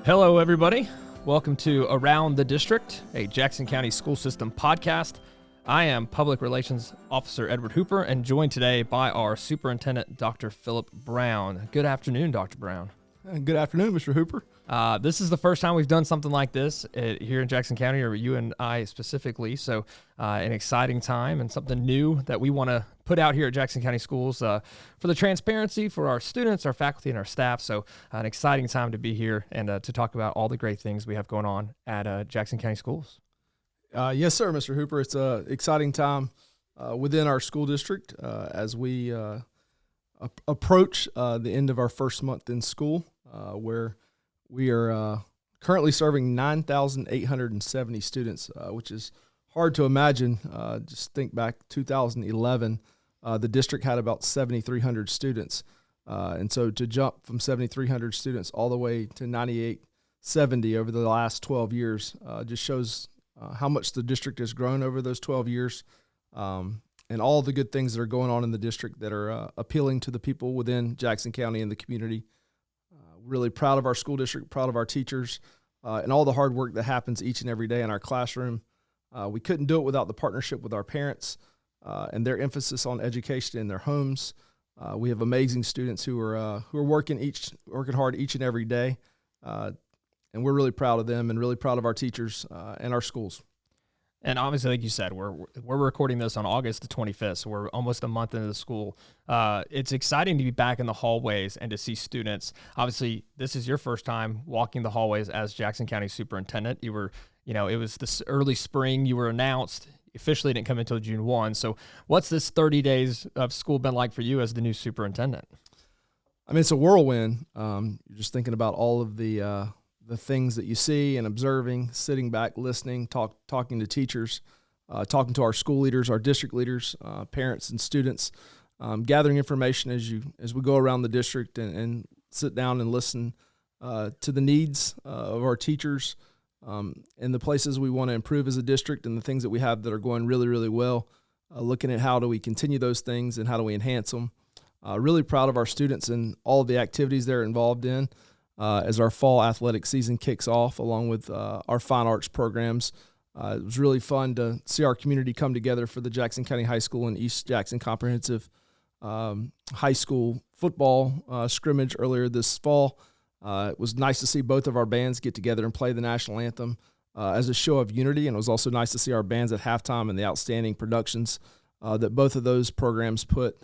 Hello, everybody. Welcome to Around the District, a Jackson County School System podcast. I am Public Relations Officer Edward Hooper and joined today by our Superintendent, Dr. Philip Brown. Good afternoon, Dr. Brown. Good afternoon, Mr. Hooper. This is the first time we've done something like this here in Jackson County, or you and I specifically. So an exciting time and something new that we want to put out here at Jackson County Schools for the transparency for our students, our faculty, and our staff. So an exciting time to be here and to talk about all the great things we have going on at Jackson County Schools. Yes, sir, Mr. Hooper. It's an exciting time within our school district as we approach the end of our first month in school, where we are currently serving 9,870 students, which is hard to imagine. Just think back 2011, the district had about 7,300 students. And so to jump from 7,300 students all the way to 9,870 over the last 12 years just shows how much the district has grown over those 12 years and all the good things that are going on in the district that are appealing to the people within Jackson County and the community. Really proud of our school district, proud of our teachers, and all the hard work that happens each and every day in our classroom. We couldn't do it without the partnership with our parents and their emphasis on education in their homes. We have amazing students who are working hard each and every day, and we're really proud of them and really proud of our teachers and our schools. And obviously, like you said, we're recording this on August the 25th, so we're almost a month into the school. It's exciting to be back in the hallways and to see students. Obviously, this is your first time walking the hallways as Jackson County Superintendent. You were, it was this early spring. You were announced. Officially didn't come until June 1. So what's this 30 days of school been like for you as the new superintendent? I mean, it's a whirlwind. You're just thinking about all of the things that you see and observing, sitting back, listening, talking to teachers, talking to our school leaders, our district leaders, parents and students, gathering information as we go around the district and sit down and listen to the needs of our teachers and the places we want to improve as a district and the things that we have that are going really, really well, looking at how do we continue those things and how do we enhance them. Really proud of our students and all of the activities they're involved in. As our fall athletic season kicks off, along with our fine arts programs. It was really fun to see our community come together for the Jackson County High School and East Jackson Comprehensive High School football scrimmage earlier this fall. It was nice to see both of our bands get together and play the national anthem as a show of unity, and it was also nice to see our bands at halftime and the outstanding productions that both of those programs put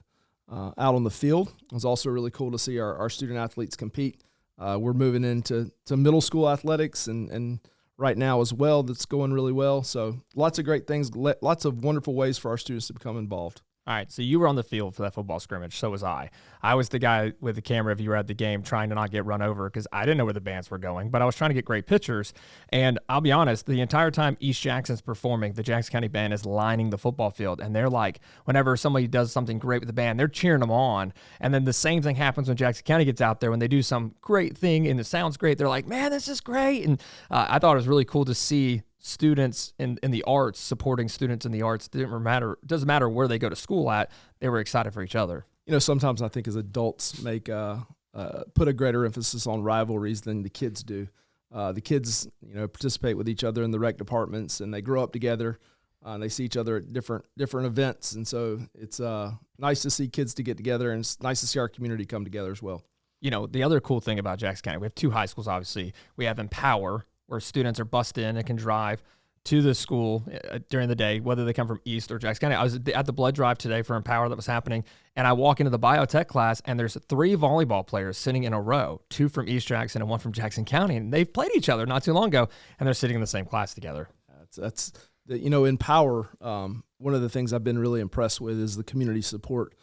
out on the field. It was also really cool to see our student athletes compete. We're moving into middle school athletics and right now as well. That's going really well. So lots of great things, lots of wonderful ways for our students to become involved. All right, so you were on the field for that football scrimmage. So was I. I was the guy with the camera if you were at the game trying to not get run over because I didn't know where the bands were going, but I was trying to get great pictures. And I'll be honest, the entire time East Jackson's performing, the Jackson County band is lining the football field. And they're like, whenever somebody does something great with the band, they're cheering them on. And then the same thing happens when Jackson County gets out there. When they do some great thing and it sounds great, they're like, man, this is great. And I thought it was really cool to see students in the arts supporting students in the arts. It doesn't matter where they go to school at. They were excited for each other. Sometimes I think as adults put a greater emphasis on rivalries than the kids do. The kids, participate with each other in the rec departments, and they grow up together. And they see each other at different events, and so it's nice to see kids to get together, and it's nice to see our community come together as well. The other cool thing about Jackson County, we have two high schools. Obviously, we have Empower, where students are bused in and can drive to the school during the day, whether they come from East or Jackson County. I was at the blood drive today for Empower that was happening, and I walk into the biotech class, and there's 3 volleyball players sitting in a row, 2 from East Jackson and 1 from Jackson County, and they've played each other not too long ago, and they're sitting in the same class together. That's Empower, one of the things I've been really impressed with is the community support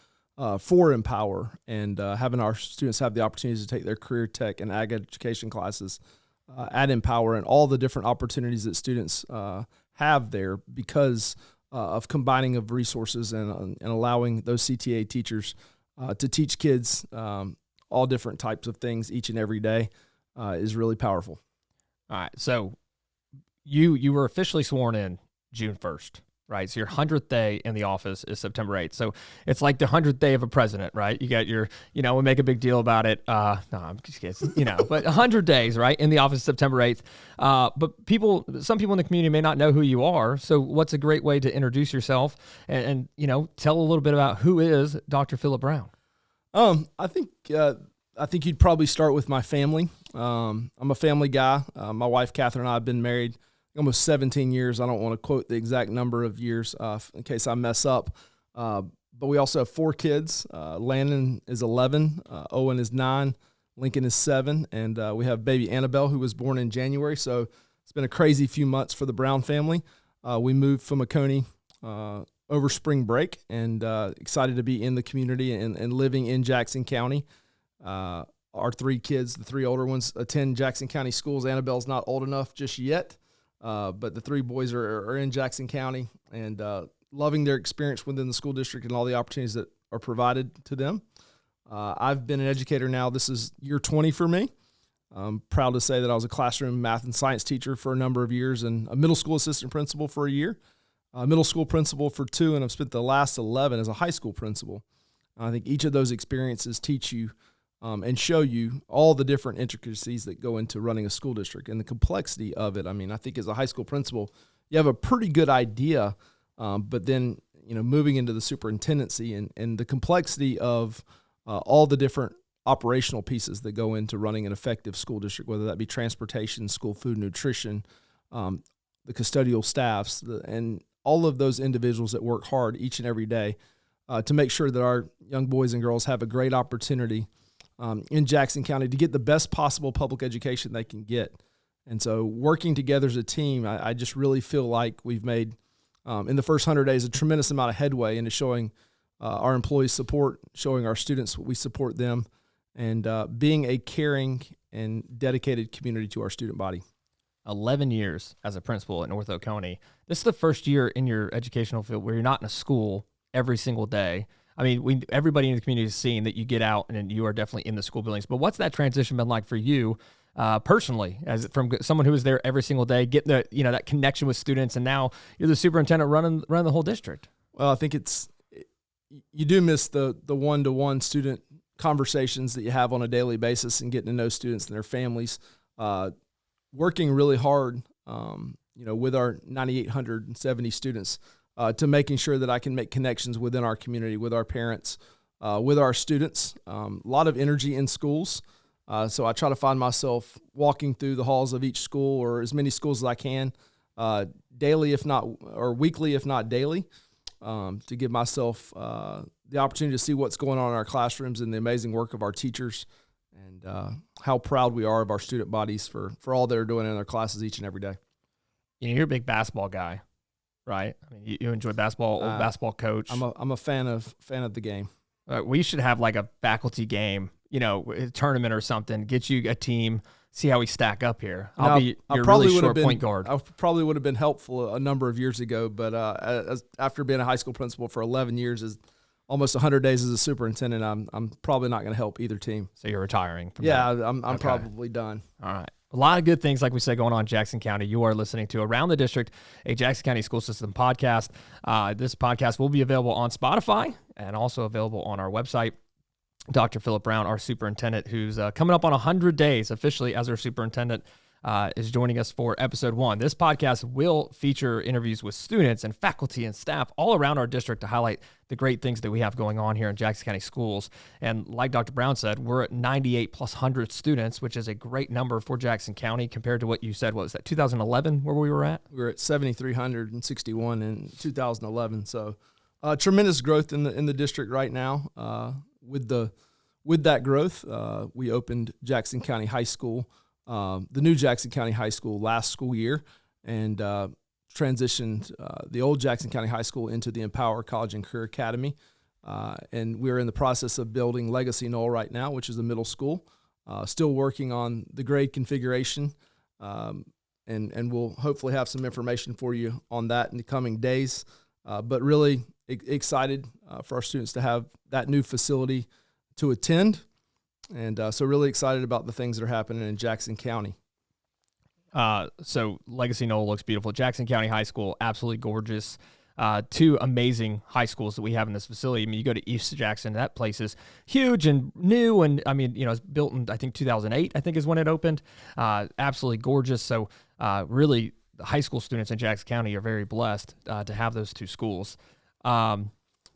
for Empower and having our students have the opportunities to take their career tech and ag education classes at Empower and all the different opportunities that students have there because of combining of resources and allowing those CTA teachers to teach kids all different types of things each and every day is really powerful. All right, so you were officially sworn in June 1st. right? So your 100th day in the office is September 8th. So it's like the 100th day of a president, right? You got your, we make a big deal about it. No, I'm just kidding, but 100 days, right, in the office September 8th. But some people in the community may not know who you are. So what's a great way to introduce yourself and tell a little bit about who is Dr. Philip Brown? I think you'd probably start with my family. I'm a family guy. My wife, Catherine, and I have been married almost 17 years. I don't want to quote the exact number of years in case I mess up. But we also have 4 kids. Landon is 11, Owen is 9, Lincoln is 7, and we have baby Annabelle, who was born in January. So it's been a crazy few months for the Brown family. We moved from Oconee over spring break, and excited to be in the community and living in Jackson County. Our 3 kids, the 3 older ones, attend Jackson County schools. Annabelle's not old enough just yet. But the 3 boys are in Jackson County and loving their experience within the school district and all the opportunities that are provided to them. I've been an educator now. This is year 20 for me. I'm proud to say that I was a classroom math and science teacher for a number of years and a middle school assistant principal for a year, a middle school principal for 2, and I've spent the last 11 as a high school principal. I think each of those experiences teach you and show you all the different intricacies that go into running a school district and the complexity of it. I mean, I think as a high school principal, you have a pretty good idea, but then, moving into the superintendency and the complexity of all the different operational pieces that go into running an effective school district, whether that be transportation, school food, nutrition, the custodial staffs, and all of those individuals that work hard each and every day to make sure that our young boys and girls have a great opportunity in Jackson County to get the best possible public education they can get. And so working together as a team, I just really feel like we've made, in the first 100 days, a tremendous amount of headway into showing our employees support, showing our students we support them, and being a caring and dedicated community to our student body. 11 years as a principal at North Oconee. This is the first year in your educational field where you're not in a school every single day. I mean, everybody in the community is seeing that you get out and you are definitely in the school buildings. But what's that transition been like for you personally, as from someone who was there every single day, getting that connection with students, and now you're the superintendent running the whole district? Well, I think you do miss the one-to-one student conversations that you have on a daily basis and getting to know students and their families. Working really hard, with our 9,870 students. To making sure that I can make connections within our community, with our parents, with our students. A lot of energy in schools. So I try to find myself walking through the halls of each school, or as many schools as I can, daily, or weekly, if not daily, to give myself the opportunity to see what's going on in our classrooms and the amazing work of our teachers, and how proud we are of our student bodies for all they're doing in their classes each and every day. You're a big basketball guy, right? I mean, you enjoy basketball, old basketball coach. I'm a fan of the game. We should have like a faculty game, a tournament or something. Get you a team, see how we stack up here. I'll be your really short point guard. I probably would have been helpful a number of years ago, but after being a high school principal for 11 years, is almost 100 days as a superintendent, I'm probably not going to help either team. So you're retiring from that? Yeah, I'm probably done. All right. A lot of good things, like we said, going on in Jackson County. You are listening to Around the District, a Jackson County School System podcast. This podcast will be available on Spotify and also available on our website. Dr. Philip Brown, our superintendent, who's coming up on 100 days officially as our superintendent, is joining us for episode 1. This podcast will feature interviews with students and faculty and staff all around our district to highlight the great things that we have going on here in Jackson County schools. And like Dr. Brown said, we're at 98 plus 100 students, which is a great number for Jackson County compared to what you said. What was that, 2011 where we were at? We were at 7,361 in 2011. So tremendous growth in the district right now. With that growth, we opened Jackson County High School, the new Jackson County High School, last school year, and transitioned the old Jackson County High School into the Empower College and Career Academy. And we're in the process of building Legacy Knoll right now, which is the middle school. Still working on the grade configuration, and we'll hopefully have some information for you on that in the coming days. But really excited for our students to have that new facility to attend. And so really excited about the things that are happening in Jackson County. So Legacy Knoll looks beautiful. Jackson County High School, absolutely gorgeous. two amazing high schools that we have in this facility. I mean, you go to East Jackson, that place is huge and new, and I mean, it's built in, I think, 2008, I think is when it opened. Absolutely gorgeous. So really, the high school students in Jackson County are very blessed to have those two schools.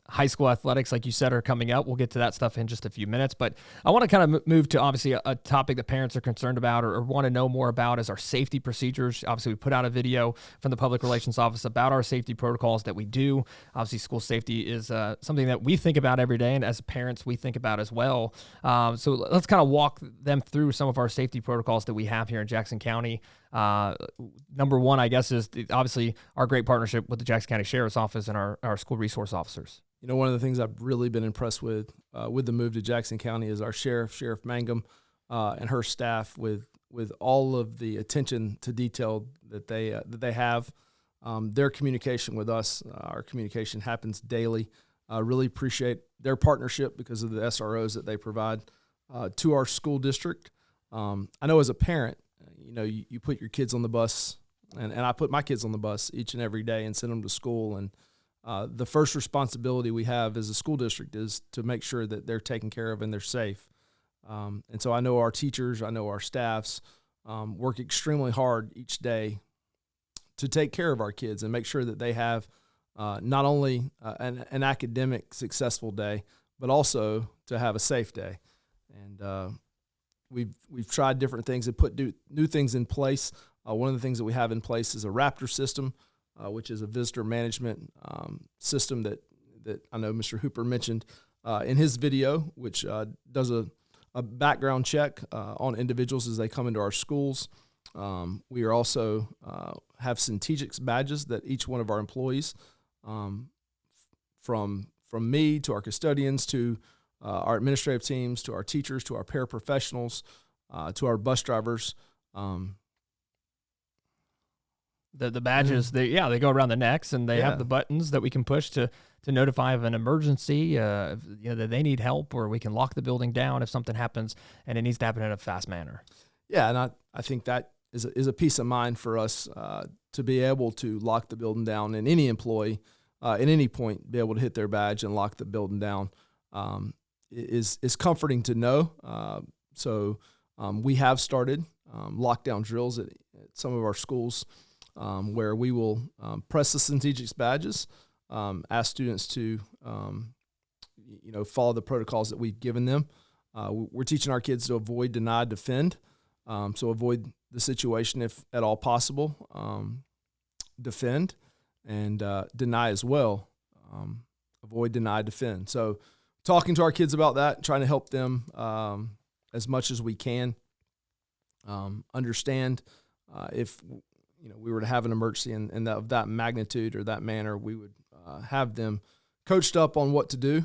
High school athletics, like you said, are coming up. We'll get to that stuff in just a few minutes, but I want to kind of move to obviously a topic that parents are concerned about or want to know more about is our safety procedures. Obviously, we put out a video from the Public Relations Office about our safety protocols that we do. Obviously, school safety is something that we think about every day, and as parents, we think about as well. So let's kind of walk them through some of our safety protocols that we have here in Jackson County. Number one, I guess, is obviously our great partnership with the Jackson County Sheriff's Office and our school resource officers. One of the things I've really been impressed with the move to Jackson County is our Sheriff Mangum, and her staff with all of the attention to detail that they have. Their communication with us, our communication happens daily. Really appreciate their partnership because of the SROs that they provide to our school district. I know as a parent, you put your kids on the bus, and I put my kids on the bus each and every day and send them to school. And the first responsibility we have as a school district is to make sure that they're taken care of and they're safe. And so I know our teachers, I know our staffs work extremely hard each day to take care of our kids and make sure that they have not only an academic successful day, but also to have a safe day. And we've tried different things and put new things in place. One of the things that we have in place is a Raptor system, which is a visitor management system that I know Mr. Hooper mentioned in his video, which does a background check on individuals as they come into our schools. We are also have Centegix badges that each one of our employees, from me to our custodians to our administrative teams to our teachers to our paraprofessionals to our bus drivers. The badges, they go around the necks, and they have the buttons that we can push to notify of an emergency, that they need help, or we can lock the building down if something happens, and it needs to happen in a fast manner. Yeah, and I think that is a peace of mind for us to be able to lock the building down, and any employee at any point be able to hit their badge and lock the building down is comforting to know. So we have started lockdown drills at some of our schools, where we will press the Centegix badges, ask students to, follow the protocols that we've given them. We're teaching our kids to avoid, deny, defend. So avoid the situation if at all possible. Defend and deny as well. Avoid, deny, defend. So talking to our kids about that, trying to help them as much as we can. Understand if we were to have an emergency and of that magnitude or that manner, we would have them coached up on what to do.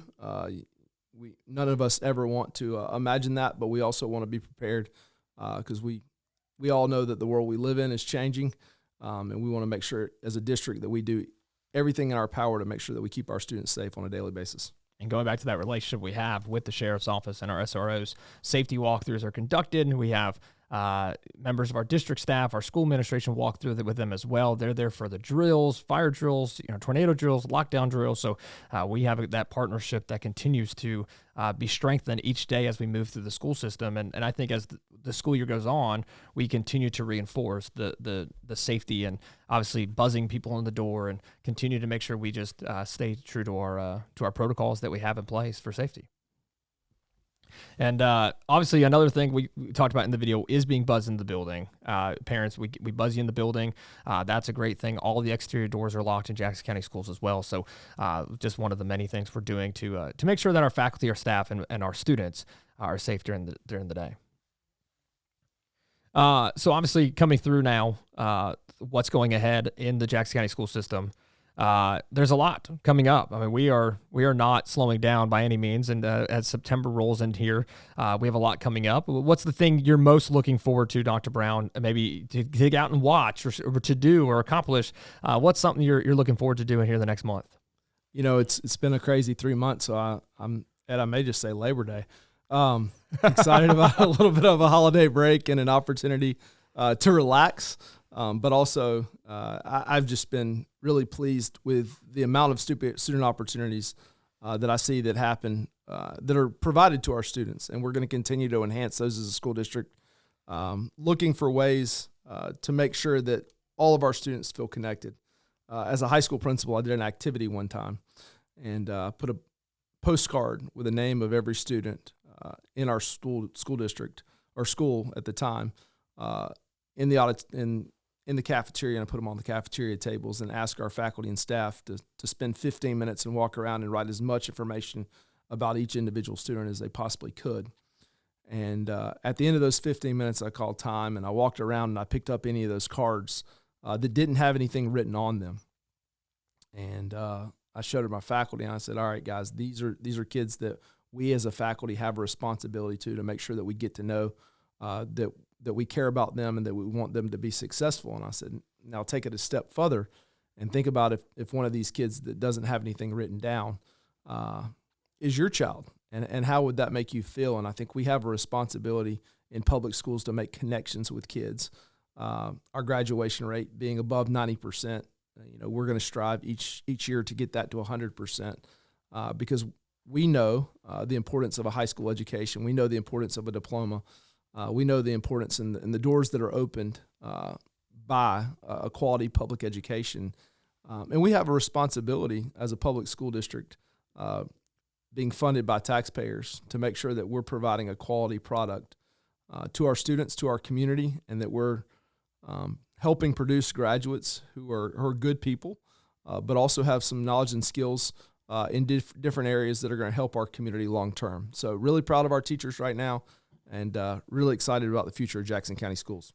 None of us ever want to imagine that, but we also want to be prepared because we all know that the world we live in is changing, and we want to make sure as a district that we do everything in our power to make sure that we keep our students safe on a daily basis. And going back to that relationship we have with the Sheriff's Office and our SROs, safety walkthroughs are conducted, and we have members of our district staff, our school administration walk through with them as well. They're there for the drills, fire drills, tornado drills, lockdown drills. So we have that partnership that continues to be strengthened each day as we move through the school system. And I think as the school year goes on, we continue to reinforce the safety and obviously buzzing people in the door and continue to make sure we just stay true to our protocols that we have in place for safety. And obviously another thing we talked about in the video is being buzzed in the building. Parents, we buzz you in the building. That's a great thing. All the exterior doors are locked in Jackson County schools as well. So just one of the many things we're doing to make sure that our faculty, our staff, and our students are safe during the day. So obviously coming through now, what's going ahead in the Jackson County school system. There's a lot coming up. I mean, we are not slowing down by any means. And as September rolls in here, we have a lot coming up. What's the thing you're most looking forward to, Dr. Brown? Maybe to dig out and watch, or to do or accomplish. What's something you're looking forward to doing here the next month? It's been a crazy 3 months. So I may just say Labor Day. Excited about a little bit of a holiday break and an opportunity to relax. But also, I've just been really pleased with the amount of student opportunities that I see that happen, that are provided to our students. And we're going to continue to enhance those as a school district, looking for ways to make sure that all of our students feel connected. As a high school principal, I did an activity one time and put a postcard with the name of every student in our school district or school at the time in the cafeteria, and I put them on the cafeteria tables and ask our faculty and staff to spend 15 minutes and walk around and write as much information about each individual student as they possibly could. And at the end of those 15 minutes, I called time and I walked around and I picked up any of those cards that didn't have anything written on them. And I showed it to my faculty and I said, all right, guys, these are kids that we as a faculty have a responsibility to make sure that we get to know, that we care about them and that we want them to be successful. And I said, now take it a step further and think about if one of these kids that doesn't have anything written down is your child, and how would that make you feel? And I think we have a responsibility in public schools to make connections with kids. Our graduation rate being above 90%, we're going to strive each year to get that to 100%, because we know the importance of a high school education. We know the importance of a diploma. We know the importance in the doors that are opened by a quality public education. And we have a responsibility as a public school district being funded by taxpayers to make sure that we're providing a quality product to our students, to our community, and that we're helping produce graduates who are good people, but also have some knowledge and skills in different areas that are going to help our community long term. So really proud of our teachers right now, and really excited about the future of Jackson County schools.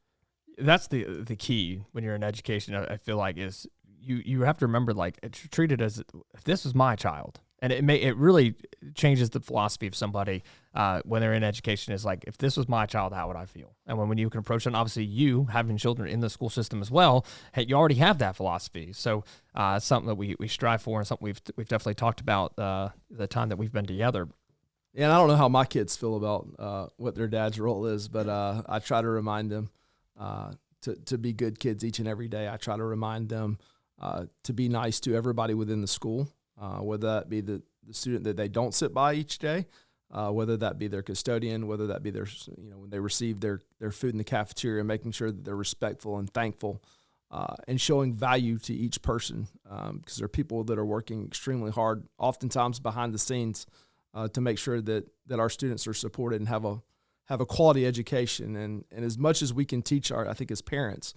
That's the key when you're in education, I feel like, is you have to remember, like, treat it as if this was my child. And it really changes the philosophy of somebody when they're in education, is like, if this was my child, how would I feel? And when you can approach it, and obviously you having children in the school system as well, hey, you already have that philosophy. So it's something that we strive for, and something we've definitely talked about the time that we've been together. Yeah, and I don't know how my kids feel about what their dad's role is, but I try to remind them to be good kids each and every day. I try to remind them to be nice to everybody within the school. Whether that be the student that they don't sit by each day, whether that be their custodian, whether that be their, when they receive their food in the cafeteria, making sure that they're respectful and thankful, and showing value to each person, because there are people that are working extremely hard, oftentimes behind the scenes, to make sure that our students are supported and have a quality education. And as much as we can teach I think as parents,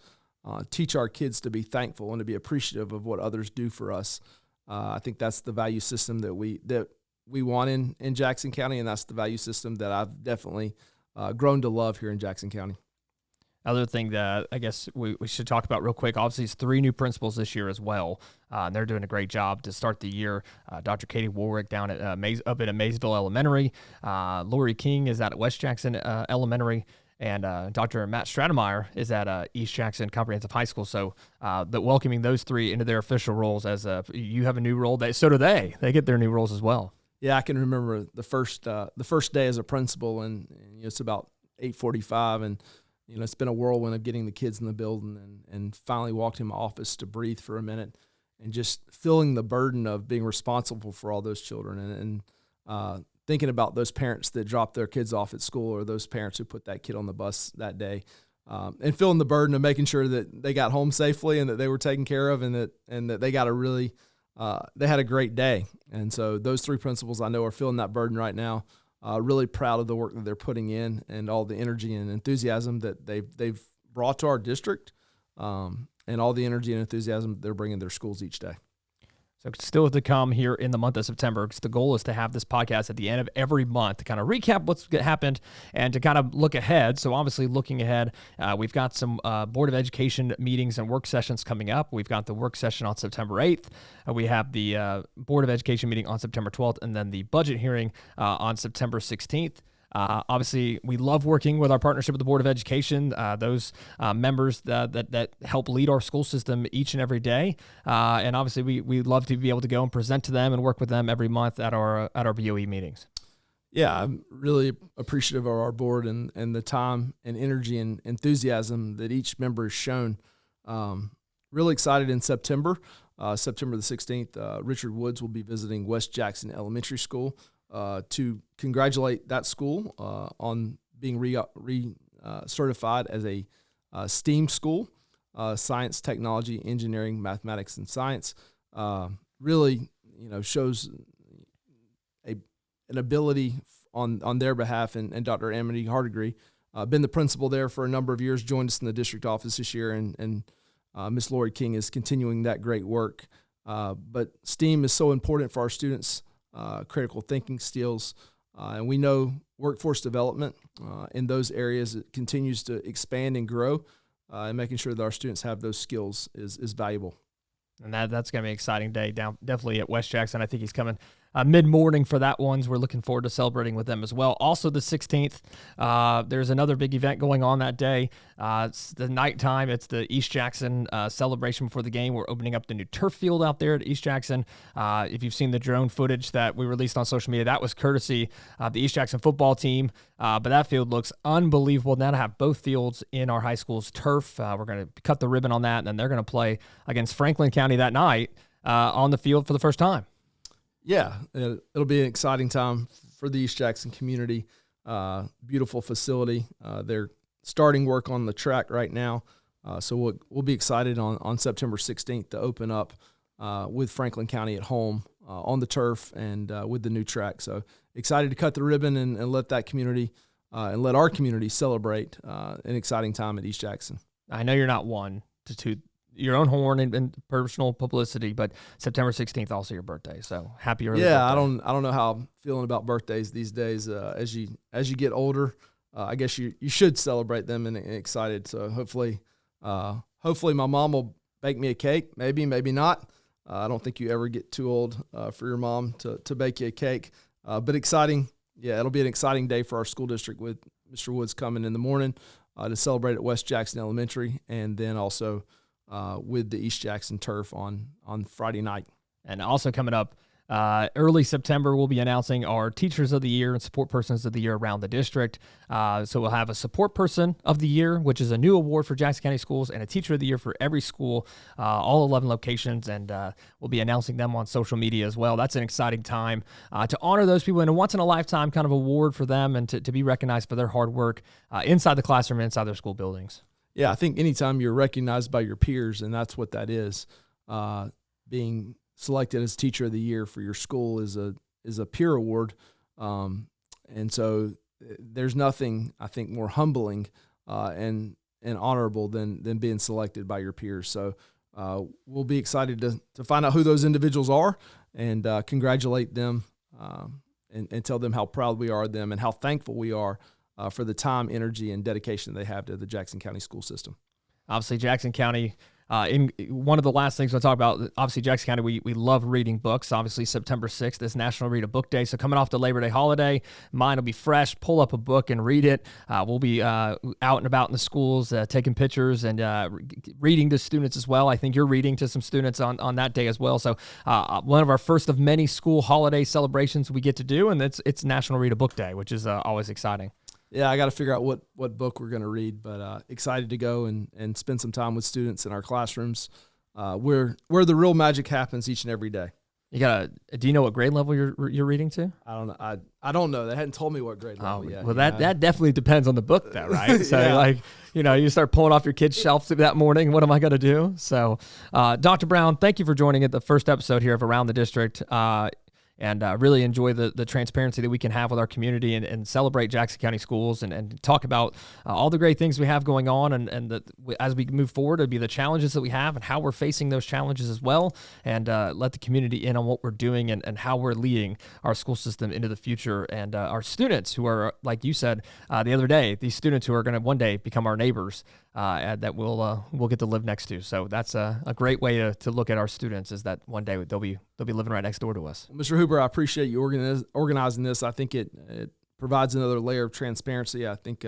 teach our kids to be thankful and to be appreciative of what others do for us. I think that's the value system that we want in Jackson County, and that's the value system that I've definitely grown to love here in Jackson County. Other thing that I guess we should talk about real quick, obviously, is 3 new principals this year as well. And they're doing a great job to start the year. Dr. Katie Warwick down at up at Maysville Elementary. Lori King is at West Jackson Elementary. And Dr. Matt Stratemeyer is at East Jackson Comprehensive High School. So welcoming those 3 into their official roles as you have a new role. So do they. They get their new roles as well. Yeah, I can remember the first day as a principal, and it's about 8:45, and it's been a whirlwind of getting the kids in the building, and finally walked in my office to breathe for a minute, and just feeling the burden of being responsible for all those children, and thinking about those parents that dropped their kids off at school, or those parents who put that kid on the bus that day, and feeling the burden of making sure that they got home safely and that they were taken care of, and that they got they had a great day. And so those 3 principals I know are feeling that burden right now. Really proud of the work that they're putting in and all the energy and enthusiasm that they've brought to our district, and all the energy and enthusiasm they're bringing their schools each day. So still to come here in the month of September, because the goal is to have this podcast at the end of every month to kind of recap what's happened and to kind of look ahead. So obviously looking ahead, we've got some Board of Education meetings and work sessions coming up. We've got the work session on September 8th. We have the Board of Education meeting on September 12th, and then the budget hearing on September 16th. Obviously, we love working with our partnership with the Board of Education, those members that help lead our school system each and every day. And obviously, we love to be able to go and present to them and work with them every month at our BOE meetings. Yeah, I'm really appreciative of our board and the time and energy and enthusiasm that each member has shown Really excited in September. September the 16th, Richard Woods will be visiting West Jackson Elementary School to congratulate that school on being certified as a STEAM school, science, technology, engineering, mathematics, and science. Really, shows an ability on their behalf, and Dr. Amity Hardegree, been the principal there for a number of years, joined us in the district office this year, and Miss Lori King is continuing that great work. But STEAM is so important for our students, critical thinking skills, and we know workforce development in those areas, it continues to expand and grow, and making sure that our students have those skills is valuable. And that's going to be an exciting day down definitely at West Jackson. I think he's coming mid-morning for that one. We're looking forward to celebrating with them as well. Also the 16th, there's another big event going on that day. It's the nighttime. It's the East Jackson celebration before the game. We're opening up the new turf field out there at East Jackson. If you've seen the drone footage that we released on social media, that was courtesy of the East Jackson football team. But that field looks unbelievable. Now to have both fields in our high school's turf, we're going to cut the ribbon on that, and then they're going to play against Franklin County that night on the field for the first time. Yeah, it'll be an exciting time for the East Jackson community. Beautiful facility. They're starting work on the track right now, so we'll be excited on September 16th to open up with Franklin County at home on the turf and with the new track. So excited to cut the ribbon and let that community and let our community celebrate an exciting time at East Jackson. I know you're not one to toot your own horn and personal publicity, but September 16th also your birthday. So happy early birthday. I don't know how I'm feeling about birthdays these days. As you get older, I guess you should celebrate them and excited. So hopefully my mom will bake me a cake. Maybe not. I don't think you ever get too old for your mom to bake you a cake. But exciting. Yeah, it'll be an exciting day for our school district with Mr. Woods coming in the morning to celebrate at West Jackson Elementary, and then also with the East Jackson turf on Friday night. And also coming up early September, we'll be announcing our Teachers of the Year and Support Persons of the Year around the district. So we'll have a Support Person of the Year, which is a new award for Jackson County Schools, and a Teacher of the Year for every school, all 11 locations, and we'll be announcing them on social media as well. That's an exciting time to honor those people, and a once-in-a-lifetime kind of award for them, and to be recognized for their hard work inside the classroom, inside their school buildings. Yeah, I think anytime you're recognized by your peers, and that's what that is, being selected as Teacher of the Year for your school is a peer award, and so there's nothing, I think, more humbling and honorable than being selected by your peers. So we'll be excited to find out who those individuals are and congratulate them and tell them how proud we are of them and how thankful we are for the time, energy, and dedication they have to the Jackson County school system. Obviously, Jackson County, in one of the last things I'll talk about, obviously, Jackson County, we love reading books. Obviously, September 6th is National Read a Book Day. So coming off the Labor Day holiday, mine will be fresh. Pull up a book and read it. We'll be out and about in the schools, taking pictures and reading to students as well. I think you're reading to some students on that day as well. So one of our first of many school holiday celebrations we get to do, and it's National Read a Book Day, which is always exciting. Yeah, I got to figure out what book we're going to read, but excited to go and spend some time with students in our classrooms, where the real magic happens each and every day. Do you know what grade level you're reading to? I don't know. I don't know. They hadn't told me what grade level yet. Well, that definitely depends on the book, though, right? So, yeah. You start pulling off your kid's shelf that morning. What am I going to do? So, Dr. Brown, thank you for joining the first episode here of Around the District. And really enjoy the transparency that we can have with our community and celebrate Jackson County schools and talk about all the great things we have going on and as we move forward, it'll be the challenges that we have and how we're facing those challenges as well, and let the community in on what we're doing and how we're leading our school system into the future, and our students who are, like you said the other day, these students who are going to one day become our neighbors that we'll get to live next to. So that's a great way to look at our students, is that one day they'll be living right next door to us. Well, Mr. Huber, I appreciate you organizing this. I think it provides another layer of transparency. I think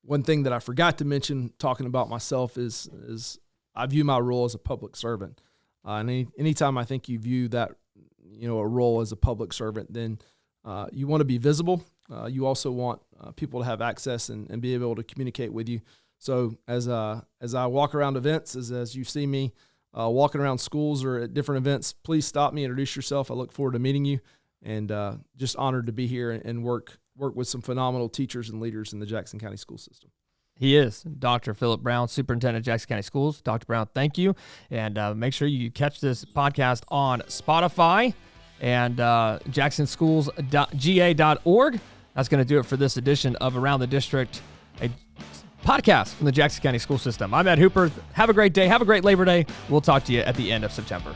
one thing that I forgot to mention talking about myself is I view my role as a public servant. And anytime I think you view that, a role as a public servant, then you want to be visible. You also want people to have access and be able to communicate with you. So as I walk around events, as you see me walking around schools or at different events, please stop me, introduce yourself. I look forward to meeting you, and just honored to be here and work with some phenomenal teachers and leaders in the Jackson County school system. He is Dr. Philip Brown, Superintendent of Jackson County Schools. Dr. Brown, thank you. And make sure you catch this podcast on Spotify and jacksonschools.ga.org. That's going to do it for this edition of Around the District, a podcast from the Jackson County School System. I'm Ed Hooper. Have a great day. Have a great Labor Day. We'll talk to you at the end of September.